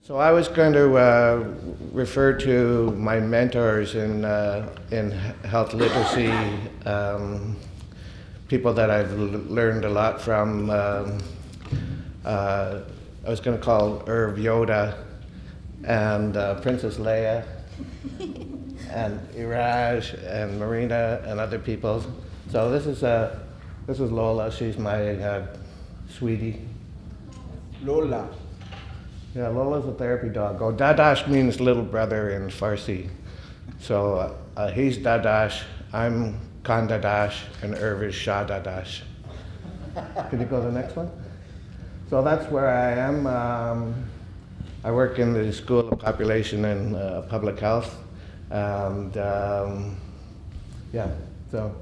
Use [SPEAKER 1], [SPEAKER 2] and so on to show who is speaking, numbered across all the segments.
[SPEAKER 1] So I was going to refer to my mentors in health literacy, people that I've learned a lot from. I was going to call Irv Yoda and Princess Leia and Iraj and Marina and other people. So this is Lola. She's my sweetie.
[SPEAKER 2] Lola.
[SPEAKER 1] Yeah, Lola's a therapy dog. Oh, Dadash means little brother in Farsi. So he's Dadash, I'm Khan Dadash, and Irv is Shah Dadash. Could you go to the next one? So that's where I am. I work in the School of Population and Public Health. And yeah, so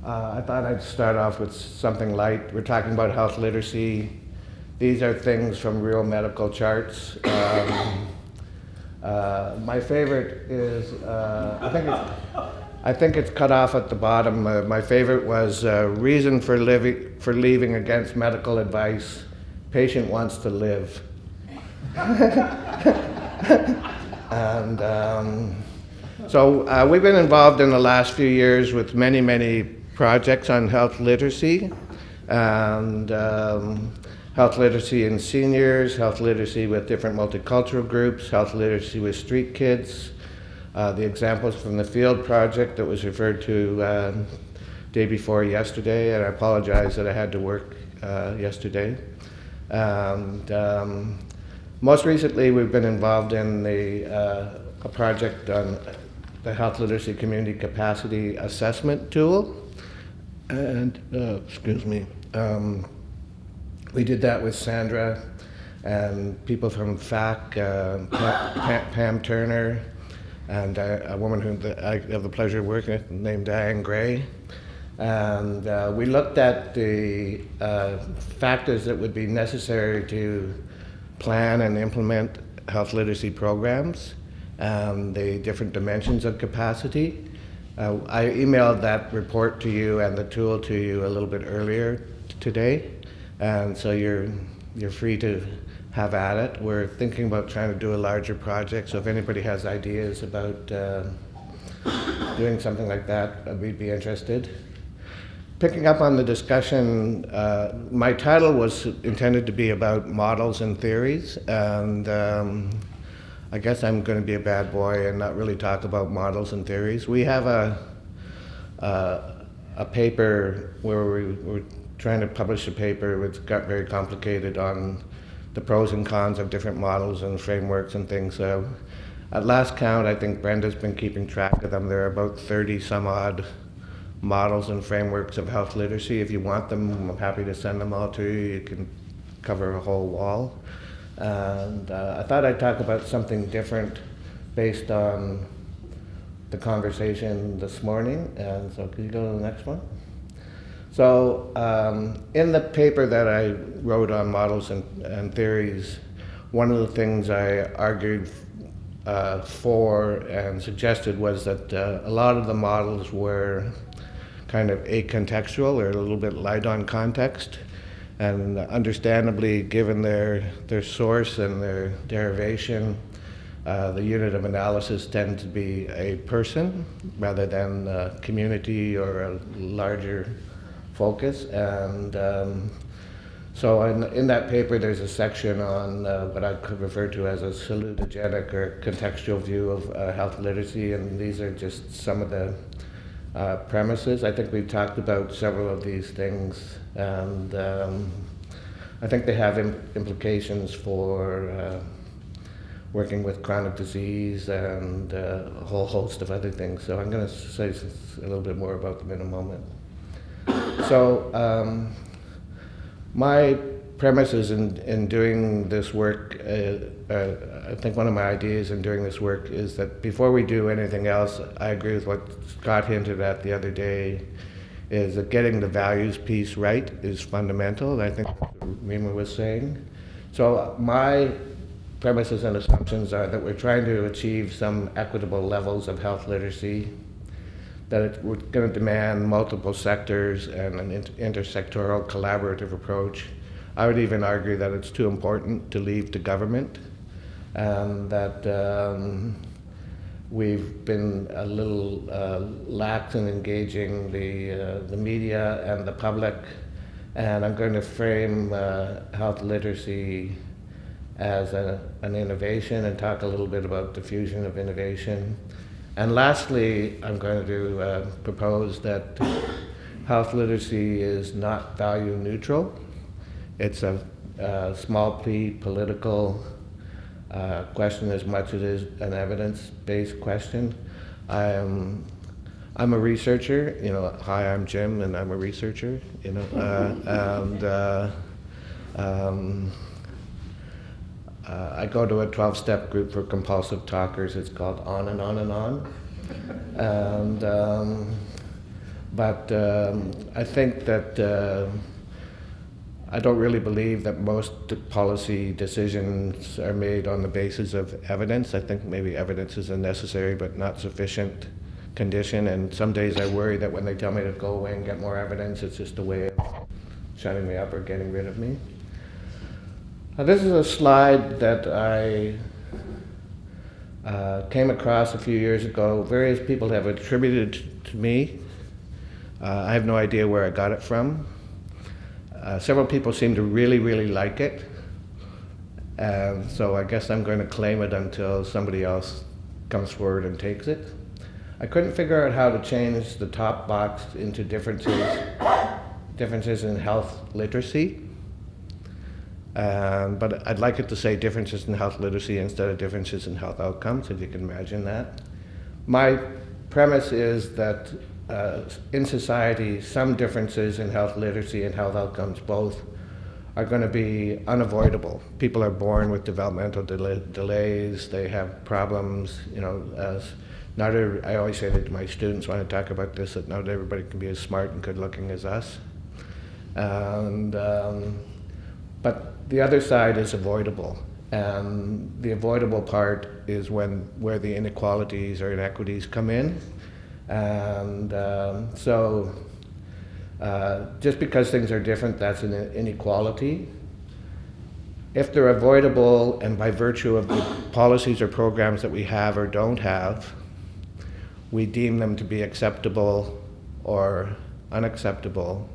[SPEAKER 1] I thought I'd start off with something light. We're talking about health literacy. These are things from real medical charts. My favorite is, I think it's cut off at the bottom. My favorite was reason for leaving against medical advice. Patient wants to live. And so we've been involved in the last few years with many projects on health literacy. And health literacy in seniors, health literacy with different multicultural groups, health literacy with street kids. The examples from the field project that was referred to day before yesterday, and I apologize that I had to work yesterday. And most recently we've been involved in a project on the health literacy community capacity assessment tool. And, excuse me. We did that with Sandra and people from FAC, Pam Turner, and a woman who I have the pleasure of working with named Diane Gray. And we looked at the factors that would be necessary to plan and implement health literacy programs and the different dimensions of capacity. I emailed that report to you and the tool to you a little bit earlier today. And so you're free to have at it. We're thinking about trying to do a larger project, so if anybody has ideas about doing something like that, we'd be interested. Picking up on the discussion, my title was intended to be about models and theories, and I guess I'm going to be a bad boy and not really talk about models and theories. We have a paper where we're trying to publish a paper which got very complicated on the pros and cons of different models and frameworks and things. So at last count, I think Brenda's been keeping track of them. There are about 30 some odd models and frameworks of health literacy. If you want them, I'm happy to send them all to you. You can cover a whole wall. And I thought I'd talk about something different based on the conversation this morning. And so could you go to the next one? So in the paper that I wrote on models and theories, one of the things I argued for and suggested was that a lot of the models were kind of acontextual or a little bit light on context. And understandably, given their source and their derivation, the unit of analysis tends to be a person rather than a community or a larger focus. And so in that paper there's a section on what I could refer to as a salutogenic or contextual view of health literacy, and these are just some of the premises. I think we've talked about several of these things, and I think they have implications for working with chronic disease and a whole host of other things. So I'm going to say a little bit more about them in a moment. So my premises in doing this work, I think one of my ideas in doing this work is that before we do anything else, I agree with what Scott hinted at the other day, is that getting the values piece right is fundamental. I think that's what Rima was saying. So my premises and assumptions are that we're trying to achieve some equitable levels of health literacy, that we're going to demand multiple sectors and an intersectoral collaborative approach. I would even argue that it's too important to leave to government. and that we've been a little lax in engaging the media and the public, and I'm going to frame health literacy as an innovation and talk a little bit about the fusion of innovation. And lastly, I'm going to propose that health literacy is not value neutral. It's a small p political question as much as it is an evidence-based question. I'm a researcher, hi, I'm Jim and I'm a researcher, I go to a 12-step group for compulsive talkers. It's called On and On and On. But I think that I don't really believe that most policy decisions are made on the basis of evidence. I think maybe evidence is a necessary but not sufficient condition, and some days I worry that when they tell me to go away and get more evidence, it's just a way of shutting me up or getting rid of me. This is a slide that I came across a few years ago. Various people have attributed to me. I have no idea where I got it from. Several people seem to really, really like it. And so I guess I'm going to claim it until somebody else comes forward and takes it. I couldn't figure out how to change the top box into differences in health literacy. But I'd like it to say differences in health literacy instead of differences in health outcomes, if you can imagine that. My premise is that in society, some differences in health literacy and health outcomes both are going to be unavoidable. People are born with developmental delays, they have problems, as I always say that to my students when I talk about this, that not everybody can be as smart and good looking as us. But the other side is avoidable. And the avoidable part is where the inequalities or inequities come in. And just because things are different, that's an inequality. If they're avoidable, and by virtue of the policies or programs that we have or don't have, we deem them to be acceptable or unacceptable,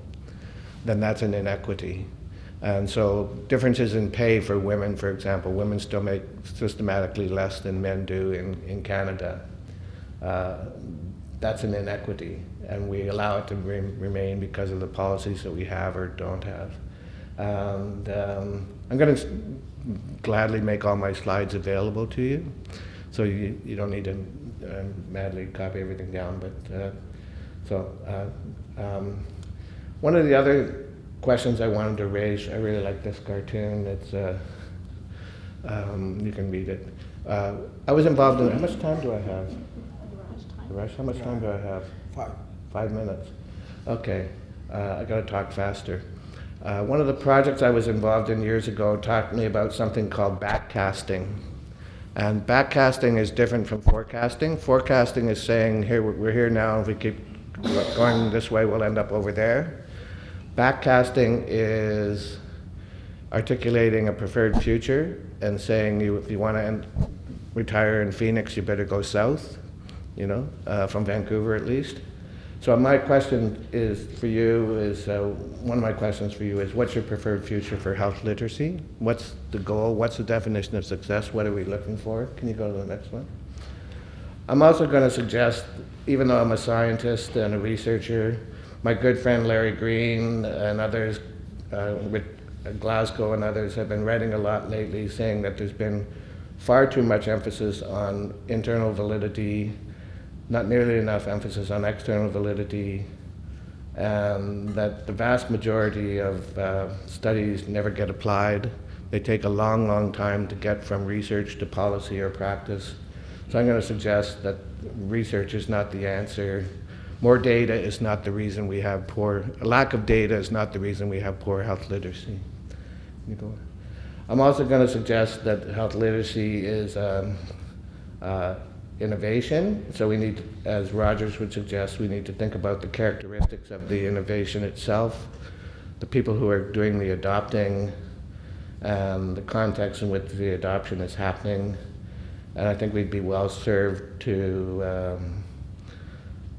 [SPEAKER 1] then that's an inequity. And so differences in pay for women, for example, women still make systematically less than men do in Canada. That's an inequity, and we allow it to remain because of the policies that we have or don't have. And I'm going to gladly make all my slides available to you, so you don't need to madly copy everything down. But one of the other questions I wanted to raise, I really like this cartoon. It's you can read it. I was involved in. How much time do I have? How much time do I have? 5 minutes. Okay, I got to talk faster. One of the projects I was involved in years ago taught me about something called backcasting. And backcasting is different from forecasting. Forecasting is saying, here, we're here now, if we keep going this way, we'll end up over there. Backcasting is articulating a preferred future and saying, if you want to retire in Phoenix, you better go south, from Vancouver at least. So my question is for you is, one of my questions for you is, what's your preferred future for health literacy? What's the goal? What's the definition of success? What are we looking for? Can you go to the next one? I'm also going to suggest, even though I'm a scientist and a researcher, my good friend Larry Green and others, with Glasgow and others, have been writing a lot lately saying that there's been far too much emphasis on internal validity, not nearly enough emphasis on external validity, and that the vast majority of studies never get applied. They take a long, long time to get from research to policy or practice. So I'm going to suggest that research is not the answer. More data is not the reason we have lack of data is not the reason we have poor health literacy. I'm also going to suggest that health literacy is innovation. So we need, as Rogers would suggest, we need to think about the characteristics of the innovation itself, the people who are doing the adopting, and the context in which the adoption is happening. And I think we'd be well served to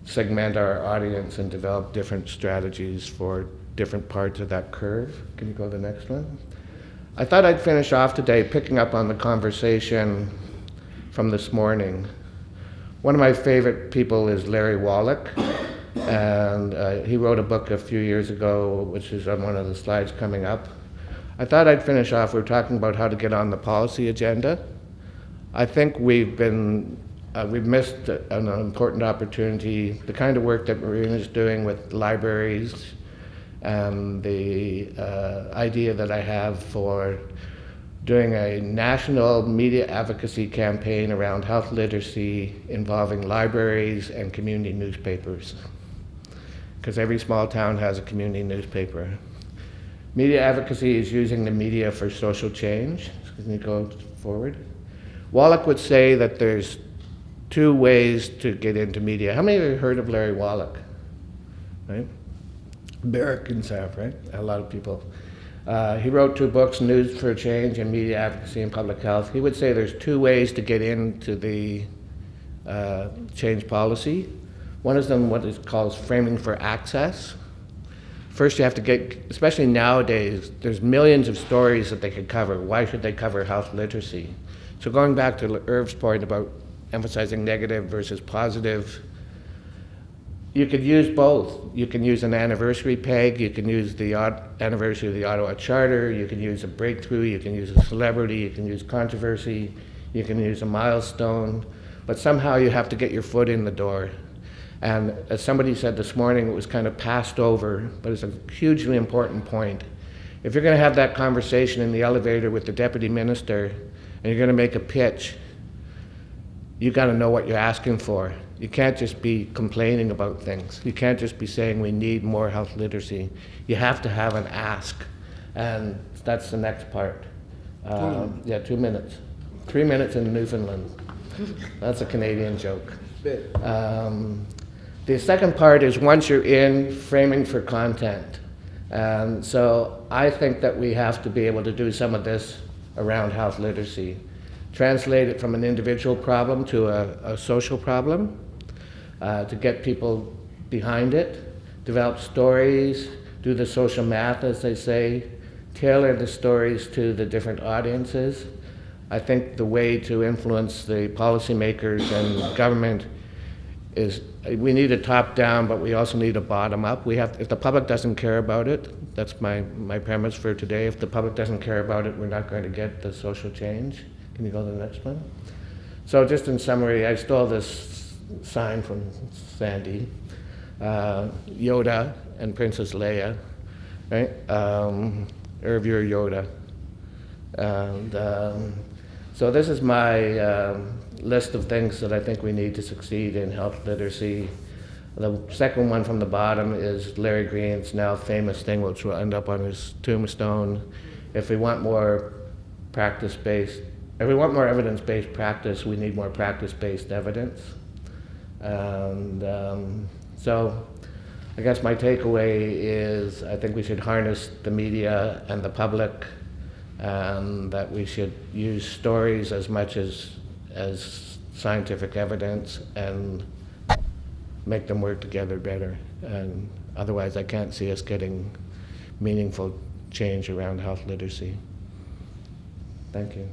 [SPEAKER 1] segment our audience and develop different strategies for different parts of that curve. Can you go to the next one? I thought I'd finish off today picking up on the conversation from this morning. One of my favorite people is Larry Wallach, and he wrote a book a few years ago, which is on one of the slides coming up. I thought I'd finish off, we're talking about how to get on the policy agenda. I think we've missed an important opportunity. The kind of work that Marina's doing with libraries and the idea that I have for doing a national media advocacy campaign around health literacy involving libraries and community newspapers. Because every small town has a community newspaper. Media advocacy is using the media for social change. Can you go forward? Wallach would say that there's two ways to get into media. How many of you have heard of Larry Wallach? Right? Americans have, right? A lot of people. He wrote 2 books, News for Change and Media Advocacy and Public Health. He would say there's 2 ways to get into the change policy. One is what is called framing for access. First you have to get, especially nowadays, there's millions of stories that they could cover. Why should they cover health literacy? So going back to Irv's point about emphasizing negative versus positive, you could use both. You can use an anniversary peg, you can use the anniversary of the Ottawa Charter, you can use a breakthrough, you can use a celebrity, you can use controversy, you can use a milestone, but somehow you have to get your foot in the door. And as somebody said this morning, it was kind of passed over, but it's a hugely important point. If you're going to have that conversation in the elevator with the deputy minister and you're going to make a pitch, you got to know what you're asking for. You can't just be complaining about things. You can't just be saying we need more health literacy. You have to have an ask, and that's the next part. 2 minutes. 3 minutes in Newfoundland. That's a Canadian joke. The second part is once you're in, framing for content. So I think that we have to be able to do some of this around health literacy. Translate it from an individual problem to a social problem, to get people behind it, develop stories, do the social math, as they say, tailor the stories to the different audiences. I think the way to influence the policymakers and government is we need a top-down, but we also need a bottom-up. If the public doesn't care about it, that's my premise for today. If the public doesn't care about it, we're not going to get the social change. Can you go to the next one? So just in summary, I stole this sign from Sandy, Yoda and Princess Leia, right? Irv, you're Yoda. And so this is my list of things that I think we need to succeed in health literacy. The second one from the bottom is Larry Green's now famous thing, which will end up on his tombstone. If we want more if we want more evidence-based practice, we need more practice-based evidence. And so I guess my takeaway is I think we should harness the media and the public, and that we should use stories as much as scientific evidence and make them work together better. And otherwise I can't see us getting meaningful change around health literacy. Thank you.